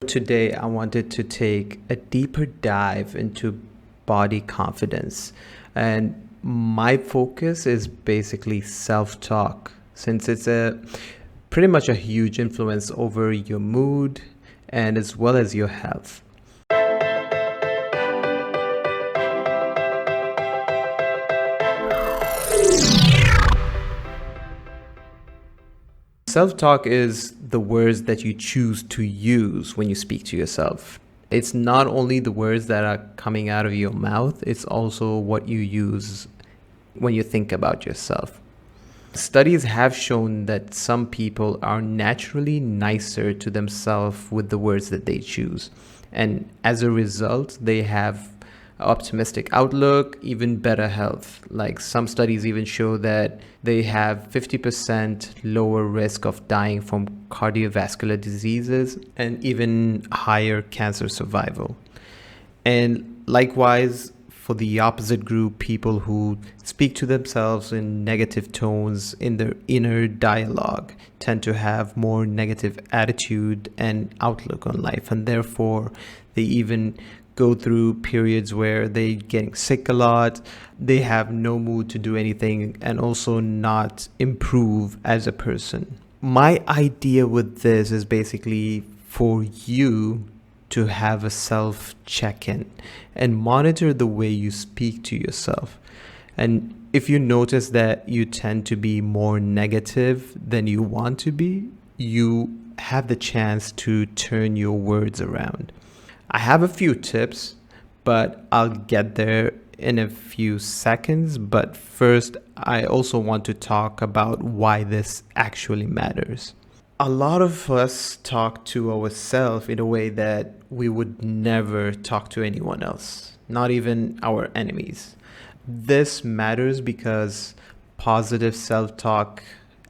today I wanted to take a deeper dive into body confidence. And my focus is basically self-talk, since it's a pretty much a huge influence over your mood and as well as your health. Self-talk is the words that you choose to use when you speak to yourself. It's not only the words that are coming out of your mouth, it's also what you use when you think about yourself. Studies have shown that some people are naturally nicer to themselves with the words that they choose. And as a result, they have optimistic outlook, even better health. Like some studies even show that they have 50% lower risk of dying from cardiovascular diseases and even higher cancer survival. And likewise, for the opposite group, people who speak to themselves in negative tones in their inner dialogue tend to have more negative attitude and outlook on life. And therefore, they even go through periods where they getting sick a lot, they have no mood to do anything, and also not improve as a person. My idea with this is basically for you to have a self check-in and monitor the way you speak to yourself. And if you notice that you tend to be more negative than you want to be, you have the chance to turn your words around. I have a few tips, but I'll get there in a few seconds. But first, I also want to talk about why this actually matters. A lot of us talk to ourselves in a way that we would never talk to anyone else, not even our enemies. This matters because positive self-talk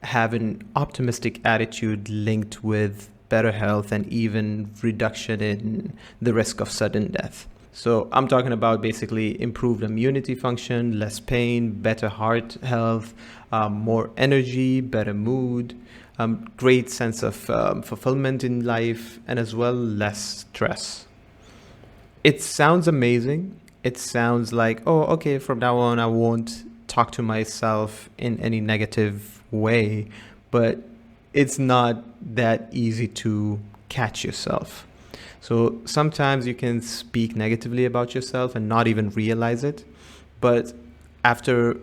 have an optimistic attitude linked with better health and even reduction in the risk of sudden death. So I'm talking about basically improved immunity function, less pain, better heart health, more energy, better mood, great sense of fulfillment in life, and as well less stress. It sounds amazing. It sounds like, oh, okay, from now on I won't talk to myself in any negative way, but it's not that easy to catch yourself. So sometimes you can speak negatively about yourself and not even realize it. But after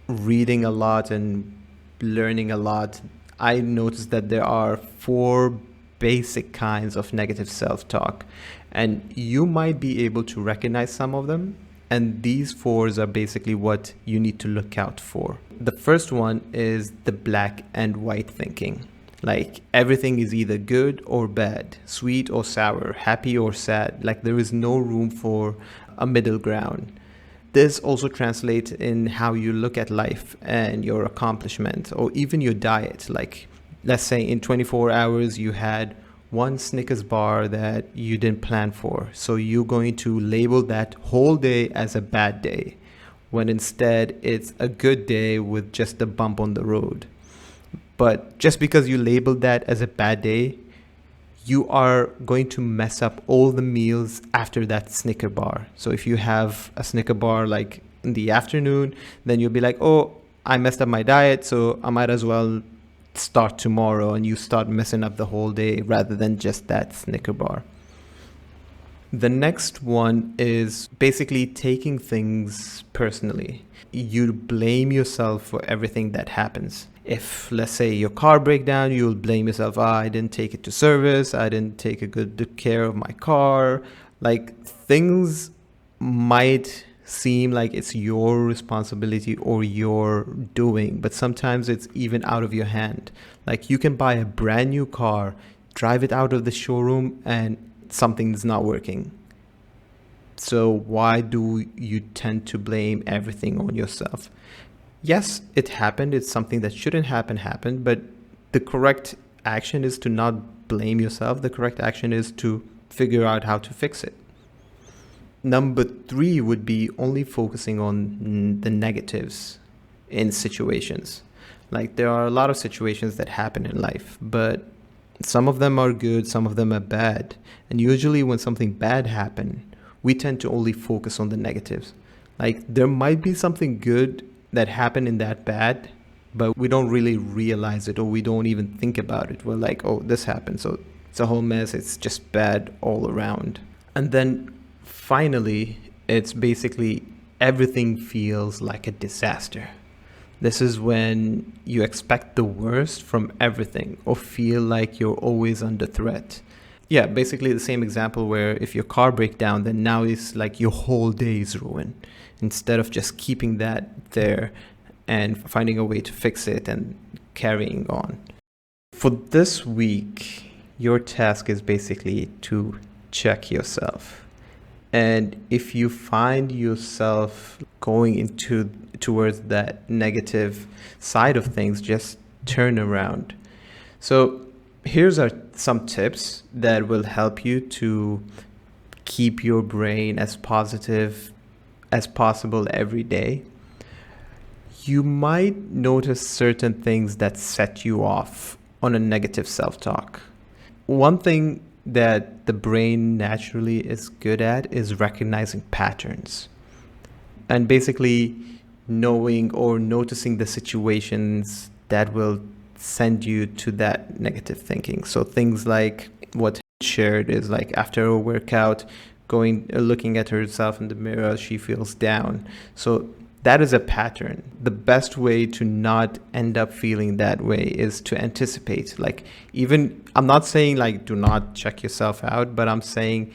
reading a lot and learning a lot, I noticed that there are 4 basic kinds of negative self-talk, and you might be able to recognize some of them. And these 4s are basically what you need to look out for. The first one is the black and white thinking. Like everything is either good or bad, sweet or sour, happy or sad. Like there is no room for a middle ground. This also translates in how you look at life and your accomplishment or even your diet. Like let's say in 24 hours you had one Snickers bar that you didn't plan for. So you're going to label that whole day as a bad day, when instead it's a good day with just a bump on the road. But just because you labeled that as a bad day, you are going to mess up all the meals after that Snicker bar. So if you have a Snicker bar like in the afternoon, then you'll be like, oh, I messed up my diet, so I might as well start tomorrow, and you start messing up the whole day rather than just that Snicker bar. The next one is basically taking things personally. You blame yourself for everything that happens. If, let's say, your car breaks down, you'll blame yourself. I didn't take it to service. I didn't take a good care of my car. Like things might seem like it's your responsibility or your doing, but sometimes it's even out of your hand. Like you can buy a brand new car, drive it out of the showroom, and something's not working. So why do you tend to blame everything on yourself? Yes, it happened. It's something that shouldn't happened, but the correct action is to not blame yourself. The correct action is to figure out how to fix it. Number 3 would be only focusing on the negatives in situations. Like there are a lot of situations that happen in life, but Some of them are good, some of them are bad. And usually when something bad happens, we tend to only focus on the negatives. Like there might be something good that happened in that bad, but we don't really realize it, or we don't even think about it. We're like, oh, this happened, so it's a whole mess. It's just bad all around. And then finally, it's basically everything feels like a disaster. This is when you expect the worst from everything or feel like you're always under threat. Yeah, basically the same example where if your car breaks down, then now it's like your whole day is ruined. Instead of just keeping that there and finding a way to fix it and carrying on. For this week, your task is basically to check yourself. And if you find yourself going towards that negative side of things, just turn around. So here's some tips that will help you to keep your brain as positive as possible every day. You might notice certain things that set you off on a negative self-talk. One thing that the brain naturally is good at is recognizing patterns and basically knowing or noticing the situations that will send you to that negative thinking. So things like what shared is like after a workout, looking at herself in the mirror, she feels down. So that is a pattern. The best way to not end up feeling that way is to anticipate. Like, even, I'm not saying like do not check yourself out, but I'm saying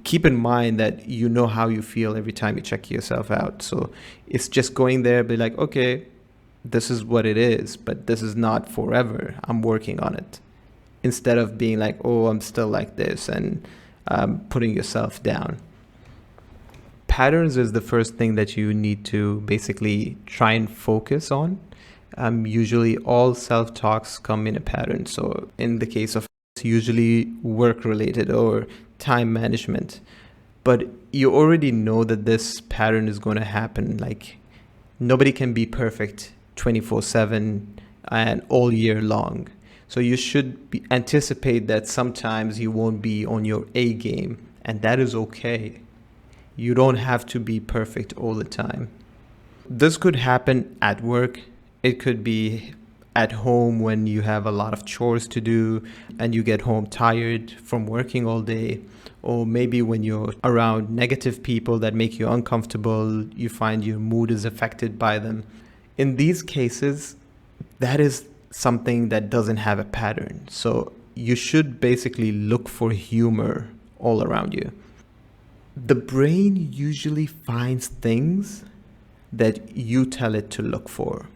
keep in mind that you know how you feel every time you check yourself out. So it's just going there, be like, okay, this is what it is, but this is not forever. I'm working on it. Instead of being like, oh, I'm still like this, and putting yourself down. Patterns is the first thing that you need to basically try and focus on. Usually all self-talks come in a pattern. So in the case of usually work related or time management, but you already know that this pattern is going to happen. Like nobody can be perfect 24/7 and all year long. So you should anticipate that sometimes you won't be on your A game, and that is okay. You don't have to be perfect all the time. This could happen at work. It could be at home when you have a lot of chores to do and you get home tired from working all day. Or maybe when you're around negative people that make you uncomfortable, you find your mood is affected by them. In these cases, that is something that doesn't have a pattern. So you should basically look for humor all around you. The brain usually finds things that you tell it to look for.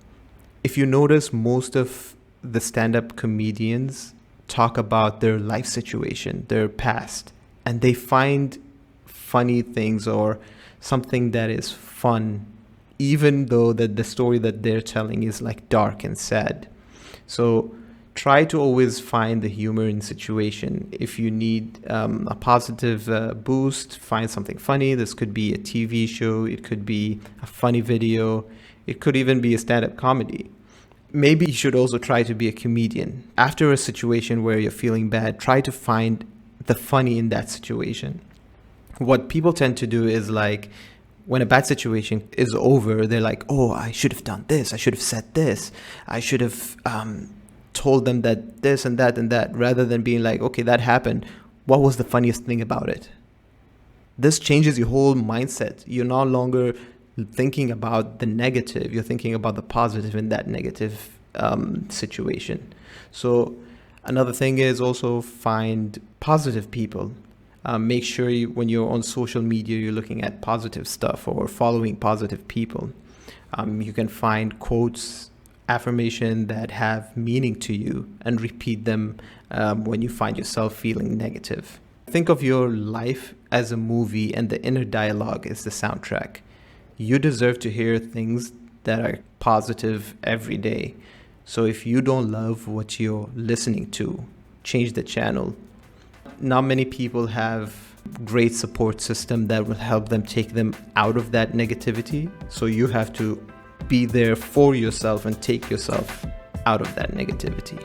If you notice, most of the stand-up comedians talk about their life situation, their past, and they find funny things or something that is fun, even though that the story that they're telling is like dark and sad. So try to always find the humor in situation. If you need a positive boost, find something funny. This could be a TV show. It could be a funny video. It could even be a stand-up comedy. Maybe you should also try to be a comedian. After a situation where you're feeling bad, try to find the funny in that situation. What people tend to do is like, when a bad situation is over, they're like, oh, I should have done this. I should have said this. I should have told them that this and that, rather than being like, okay, that happened. What was the funniest thing about it? This changes your whole mindset. You're no longer thinking about the negative. You're thinking about the positive in that negative situation. So another thing is also find positive people. Make sure when you're on social media, you're looking at positive stuff or following positive people. You can find quotes, affirmation that have meaning to you, and repeat them when you find yourself feeling negative. Think of your life as a movie, and the inner dialogue is the soundtrack. You deserve to hear things that are positive every day. So if you don't love what you're listening to, change the channel. Not many people have great support system that will help them take them out of that negativity. So you have to be there for yourself and take yourself out of that negativity.